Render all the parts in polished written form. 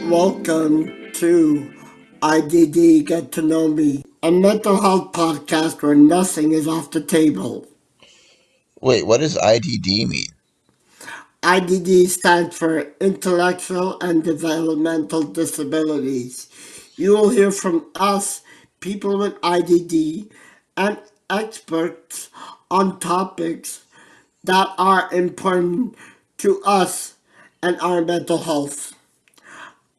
Welcome to IDD Get to Know Me, a mental health podcast where nothing is off the table. Wait, what does IDD mean? IDD stands for Intellectual and Developmental Disabilities. You will hear from us, people with IDD, and experts on topics that are important to us and our mental health.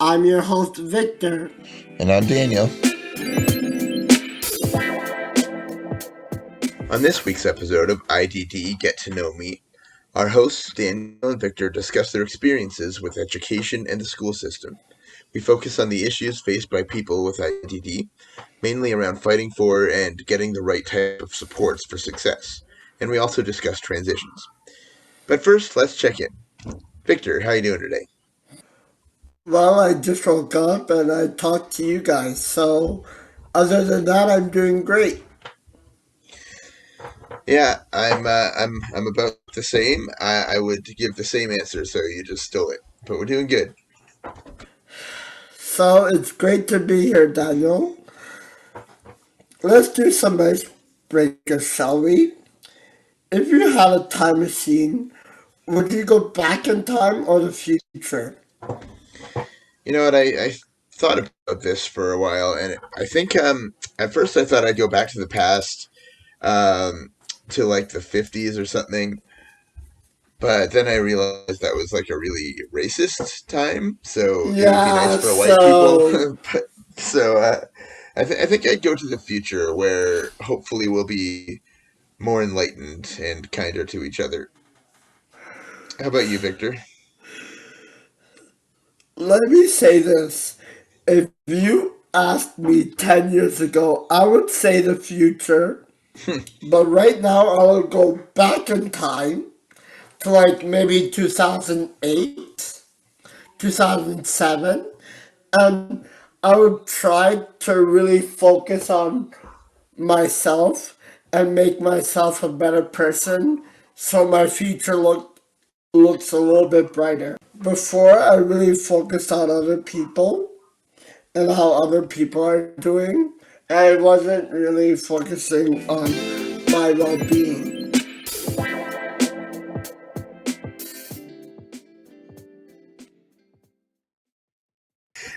I'm your host, Victor. And I'm Daniel. On this week's episode of IDD Get to Know Me, our hosts Daniel and Victor discuss their experiences with education and the school system. We focus on the issues faced by people with IDD, mainly around fighting for and getting the right type of supports for success. And we also discuss transitions. But first, let's check in. Victor, how are you doing today? Well, I just woke up and I talked to you guys. So, other than that, I'm doing great. Yeah, I'm about the same. I would give the same answer, so you just stole it. But we're doing good. So, it's great to be here, Daniel. Let's do some icebreakers, shall we? If you had a time machine, would you go back in time or the future? You know what? I thought about this for a while, and I think at first I thought I'd go back to the past, um, to like the 50s or something. But then I realized that was like a really racist time, so it would be nice Yeah, for white people. so But so I think I'd go to the future where hopefully we'll be more enlightened and kinder to each other. How about you, Victor? let me say this. If you asked me 10 years ago, I would say the future. But right now, I would go back in time to like maybe 2008, 2007, and I would try to really focus on myself and make myself a better person so my future looks a little bit brighter. Before, I really focused on other people and how other people are doing. I wasn't really focusing on my well-being.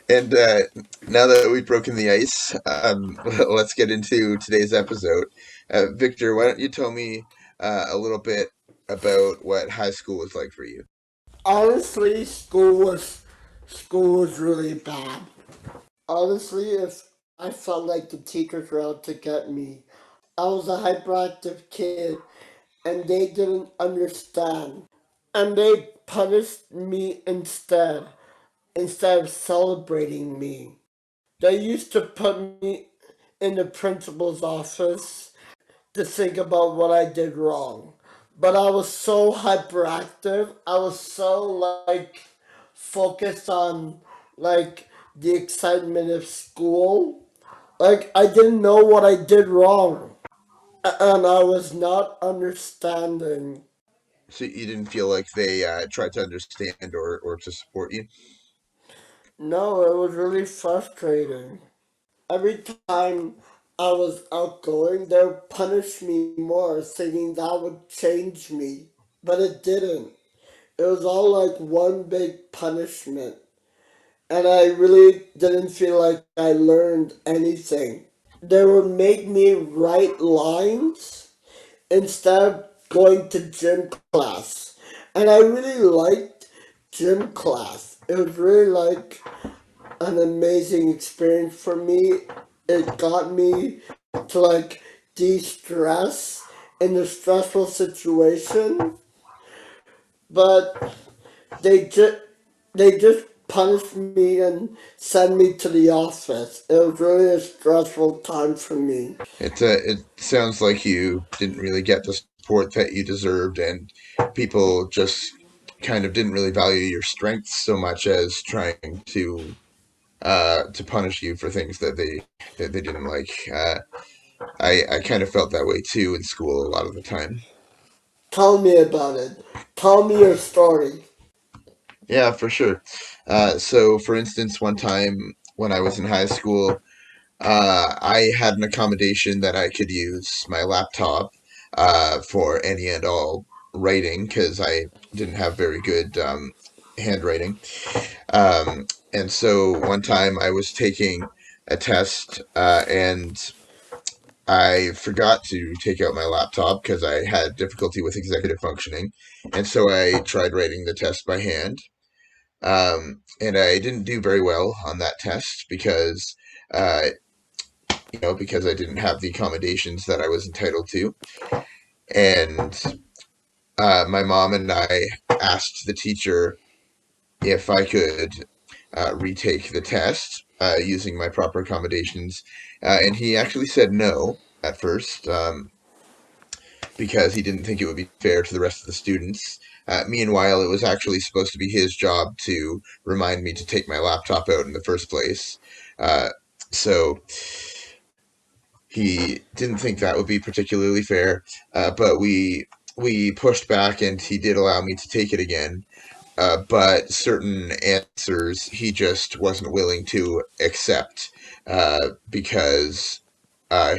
And now that we've broken the ice, let's get into today's episode. Victor, why don't you tell me a little bit about what high school was like for you? Honestly, school was really bad. Honestly, if I felt like the teachers were out to get me. I was a hyperactive kid and they didn't understand. And they punished me instead of celebrating me. They used to put me in the principal's office to think about what I did wrong. But I was so hyperactive. I was so like focused on like the excitement of school. Like I didn't know what I did wrong. And I was not understanding. So you didn't feel like they tried to understand or to support you? No, it was really frustrating. Every time I was outgoing, they would punish me more, thinking that would change me. But it didn't. It was all like one big punishment. And I really didn't feel like I learned anything. They would make me write lines instead of going to gym class. And I really liked gym class. It was really like an amazing experience for me. It got me to like de-stress in a stressful situation, but they just they just punished me and sent me to the office. It was really a stressful time for me. It sounds like you didn't really get the support that you deserved, and people just kind of didn't really value your strengths so much as trying to punish you for things that they didn't like. I kind of felt that way too in school a lot of the time. Tell me about it. Tell me your story. Yeah, for sure. So, for instance, one time when I was in high school, I had an accommodation that I could use my laptop for any and all writing because I didn't have very good handwriting. And so one time I was taking a test and I forgot to take out my laptop because I had difficulty with executive functioning. And so I tried writing the test by hand. And I didn't do very well on that test because, uh, because I didn't have the accommodations that I was entitled to. And my mom and I asked the teacher if I could retake the test using my proper accommodations. And he actually said no at first because he didn't think it would be fair to the rest of the students. Meanwhile, it was actually supposed to be his job to remind me to take my laptop out in the first place. Uh, so he didn't think that would be particularly fair, but we pushed back, and he did allow me to take it again. But certain answers he just wasn't willing to accept because uh,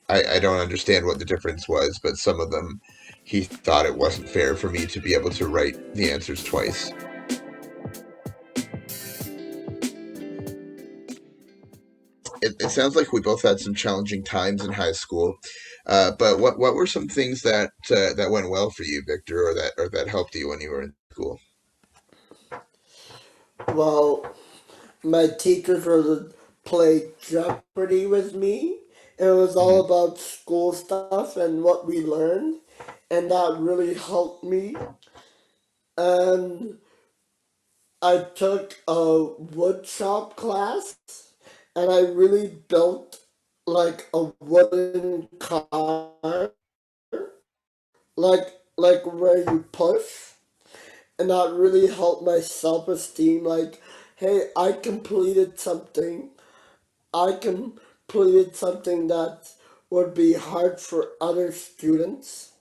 I don't understand what the difference was, but some of them he thought it wasn't fair for me to be able to write the answers twice. It sounds like we both had some challenging times in high school. But what were some things that went well for you, Victor, or that helped you when you were in school? Well, my teachers would play Jeopardy with me. It was all Hmm. about school stuff and what we learned, and that really helped me. And I took a wood shop class, and I really built like a wooden car, like where you push, and that really helped my self esteem. Like, hey, I completed something. I completed something that would be hard for other students.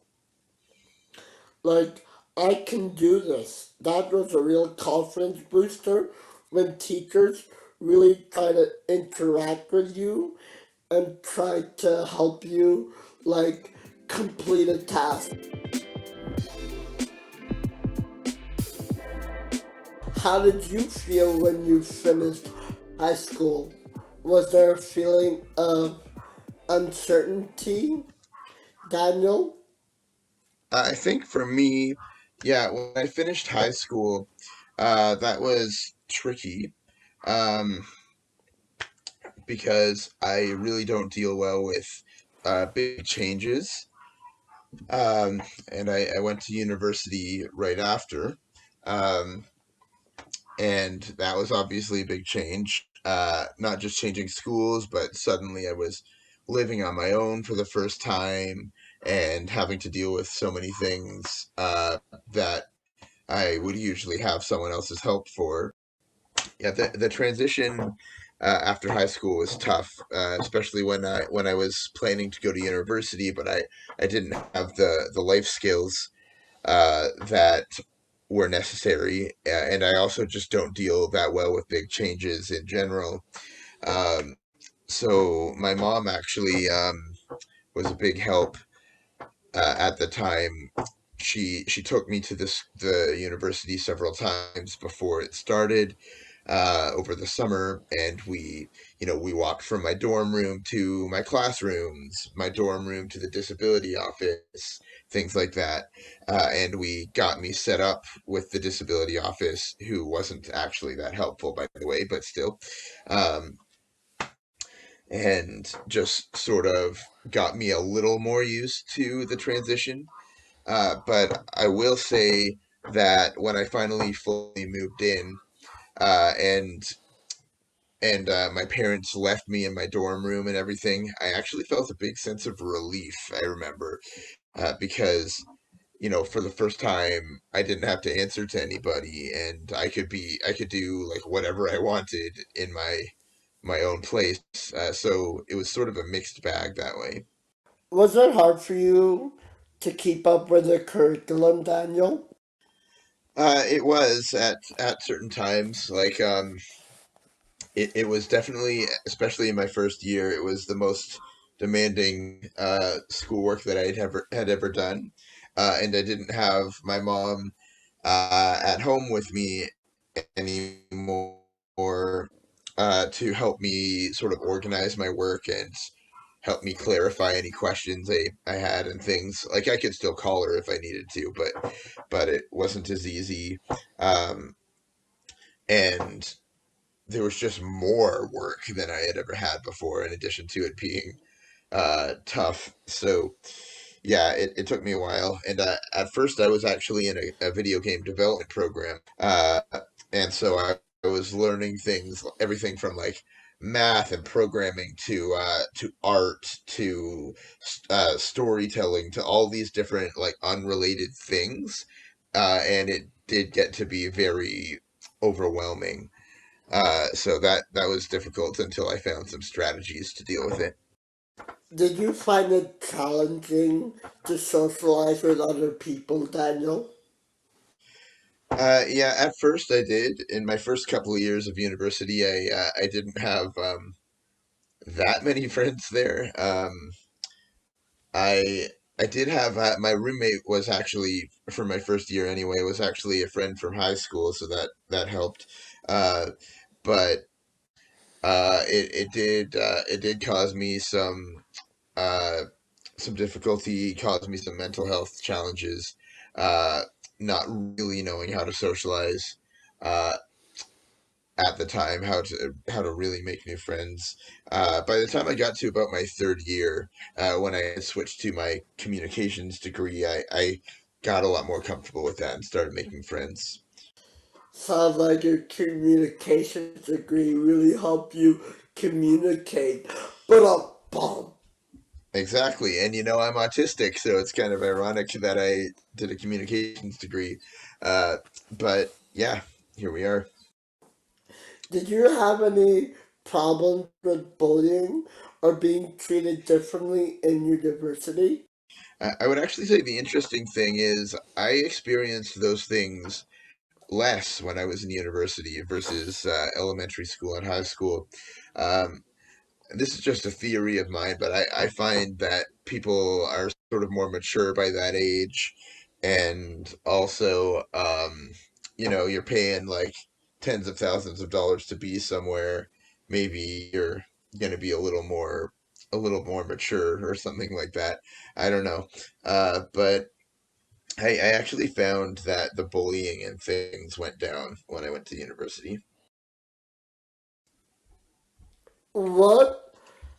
Like, I can do this. That was a real confidence booster when teachers really try to interact with you and try to help you, like, complete a task. How did you feel when you finished high school? Was there a feeling of uncertainty, Daniel? I think for me, yeah, when I finished high school, that was tricky um, because I really don't deal well with big changes. And I went to university right after. Um, and that was obviously a big change. Not just changing schools, but suddenly I was living on my own for the first time and having to deal with so many things that I would usually have someone else's help for. Yeah, the transition after high school was tough, especially when I was planning to go to university, but I didn't have the life skills that were necessary, and I also just don't deal that well with big changes in general. Um, so my mom actually was a big help at the time. She took me to the university several times before it started over the summer, and we walked from my dorm room to my classrooms, my dorm room to the disability office, things like that. And we got me set up with the disability office, who wasn't actually that helpful, by the way, but still. Um, and just sort of got me a little more used to the transition. But I will say that when I finally fully moved in, uh, and my parents left me in my dorm room and everything, I actually felt a big sense of relief. I remember because for the first time, I didn't have to answer to anybody, and I could do like whatever I wanted in my own place. So it was sort of a mixed bag that way. Was it hard for you to keep up with the curriculum, Daniel? It was at certain times. It was definitely, especially in my first year, it was the most demanding schoolwork that I had ever done, and I didn't have my mom at home with me anymore to help me sort of organize my work and help me clarify any questions I had and things. Like I could still call her if I needed to, but it wasn't as easy. Um, and there was just more work than I had ever had before, in addition to it being tough. So yeah, it took me a while. And at first, I was actually in a video game development program. And so I was learning things, everything from like math and programming to art to storytelling to all these different like unrelated things. And it did get to be very overwhelming. So that was difficult until I found some strategies to deal with it. Did you find it challenging to socialize with other people, Daniel? Yeah, at first I did. In my first couple of years of university, I didn't have that many friends there. I I did have my roommate was actually for my first year anyway was actually a friend from high school, so that helped. Uh, but it did cause me uh, some difficulty, caused me some mental health challenges. Uh, Not really knowing how to socialize. Uh, at the time how to really make new friends. By the time I got to about my third year, when I had switched to my communications degree, I got a lot more comfortable with that and started making friends. Sounds like your communications degree really helped you communicate. But bomb. Exactly, and I'm autistic, so it's kind of ironic that I did a communications degree. Uh, but yeah, here we are. Did you have any problems with bullying or being treated differently in university? I would actually say the interesting thing is I experienced those things less when I was in university versus elementary school and high school. Um, this is just a theory of mine, but I find that people are sort of more mature by that age. And also, you're paying like tens of thousands of dollars to be somewhere. Maybe you're going to be a little more mature or something like that. I don't know. But I actually found that the bullying and things went down when I went to university. What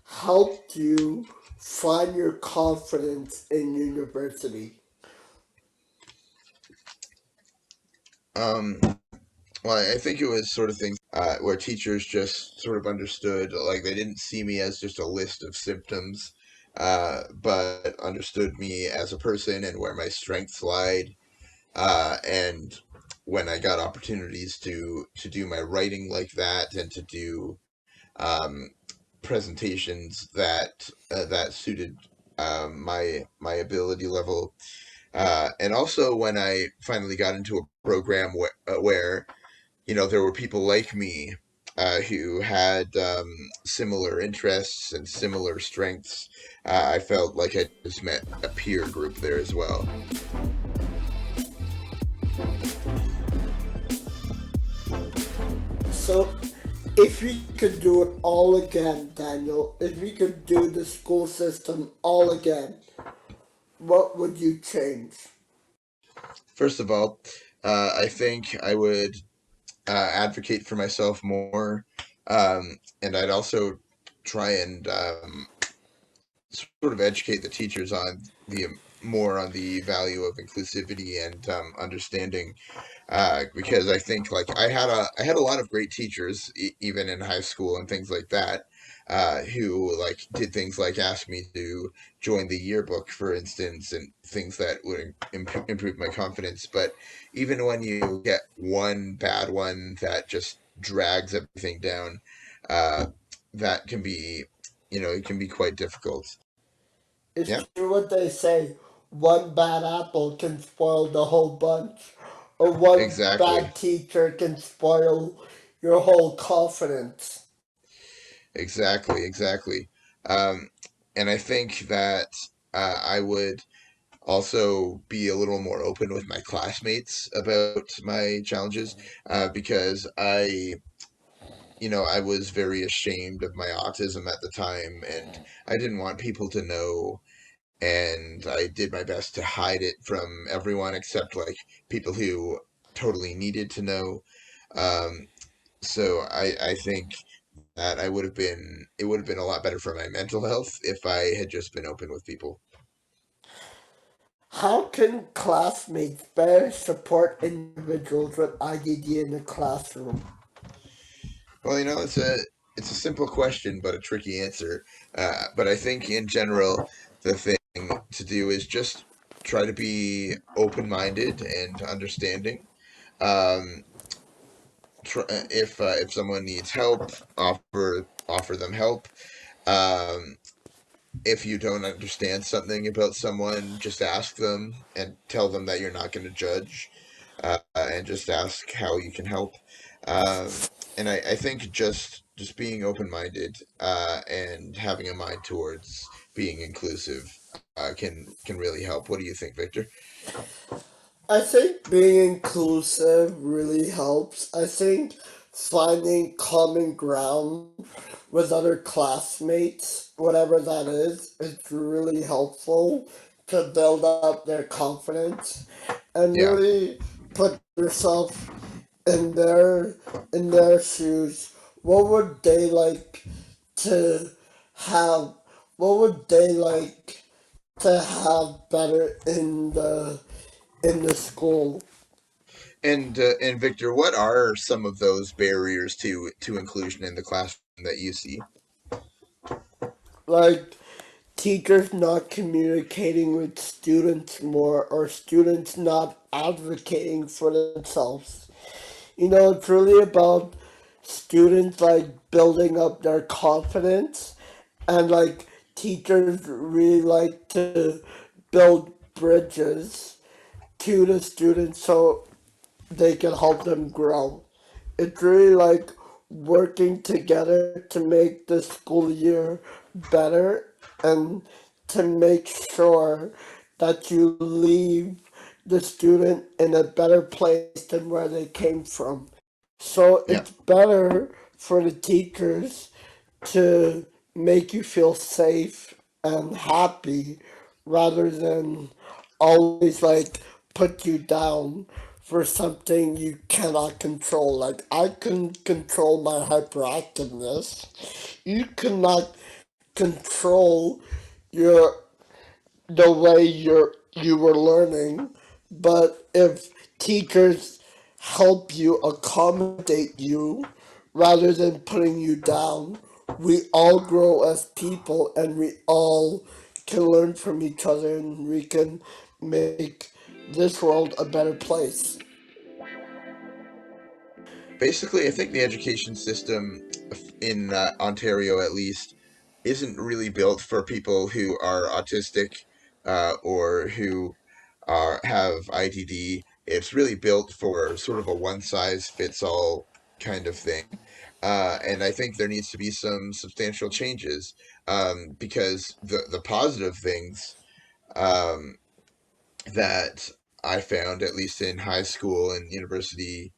helped you find your confidence in university? Um, well, I think it was sort of things where teachers just sort of understood, like they didn't see me as just a list of symptoms, but understood me as a person and where my strengths lied. And when I got opportunities to do my writing like that and to do um, presentations that suited my ability level. And also when I finally got into a program where there were people like me who had similar interests and similar strengths, I felt like I just met a peer group there as well. So, if we could do it all again, Daniel, if we could do the school system all again, what would you change? First of all, I think I would advocate for myself more, and I'd also try and sort of educate the teachers on the more on the value of inclusivity and understanding, because I think like I had a lot of great teachers even in high school and things like that, who like did things like ask me to join the yearbook, for instance, and things that would improve my confidence. But even when you get one bad one that just drags everything down, uh, that can be, it can be quite difficult. It's Yeah, true what they say. One bad apple can spoil the whole bunch, or one exactly, bad teacher can spoil your whole confidence. exactly. Um, and I think that I would also be a little more open with my classmates about my challenges because I was very ashamed of my autism at the time, and I didn't want people to know, and I did my best to hide it from everyone except like people who totally needed to know. Um, so I think that it would have been a lot better for my mental health if I had just been open with people. How can classmates better support individuals with IDD in the classroom? Well, it's a simple question, but a tricky answer. But I think in general, the thing to do is just try to be open minded and understanding. Um, if someone needs help, offer them help. Um, if you don't understand something about someone, just ask them and tell them that you're not going to judge, and just ask how you can help. And I think just being open minded and having a mind towards being inclusive can really help. What do you think, Victor? I think being inclusive really helps. I think finding common ground with other classmates, whatever that is really helpful to build up their confidence and Yeah, really put yourself in their shoes. What would they like to have? What would they like to have better in the school? and Victor, what are some of those barriers to inclusion in the classroom that you see? Like teachers not communicating with students more, or students not advocating for themselves. It's really about students like building up their confidence, and like teachers really like to build bridges to the students so they can help them grow. It's really like working together to make the school year better, and to make sure that you leave the student in a better place than where they came from. So Yeah. it's better for the teachers to make you feel safe and happy, rather than always like put you down for something you cannot control. Like I can control my hyperactiveness. You cannot control your the way you were learning, but if teachers help you accommodate you rather than putting you down, we all grow as people, and we all can learn from each other, and we can make this world a better place. Basically, I think the education system in Ontario, at least, isn't really built for people who are autistic or who have IDD. It's really built for sort of a one size fits all kind of thing. And I think there needs to be some substantial changes because the positive things um, that I found, at least in high school and university,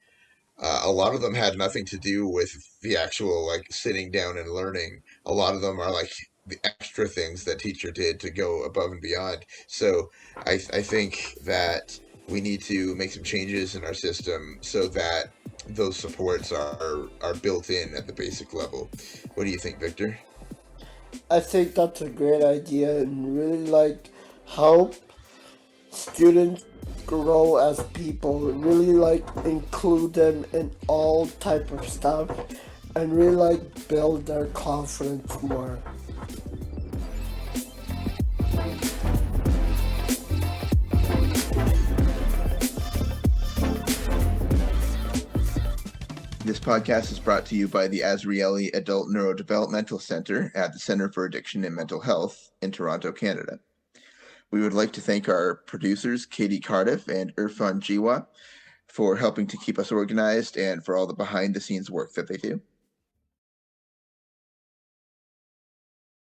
a lot of them had nothing to do with the actual like sitting down and learning. A lot of them are like the extra things that teacher did to go above and beyond. So I think that we need to make some changes in our system so that those supports are built in at the basic level. What do you think, Victor? I think that's a great idea, and really like help students grow as people, really like include them in all type of stuff, and really like build their confidence more. This podcast is brought to you by the Azrieli Adult Neurodevelopmental Center at the Center for Addiction and Mental Health in Toronto, Canada. We would like to thank our producers, Katie Cardiff and Irfan Jiwa, for helping to keep us organized and for all the behind-the-scenes work that they do.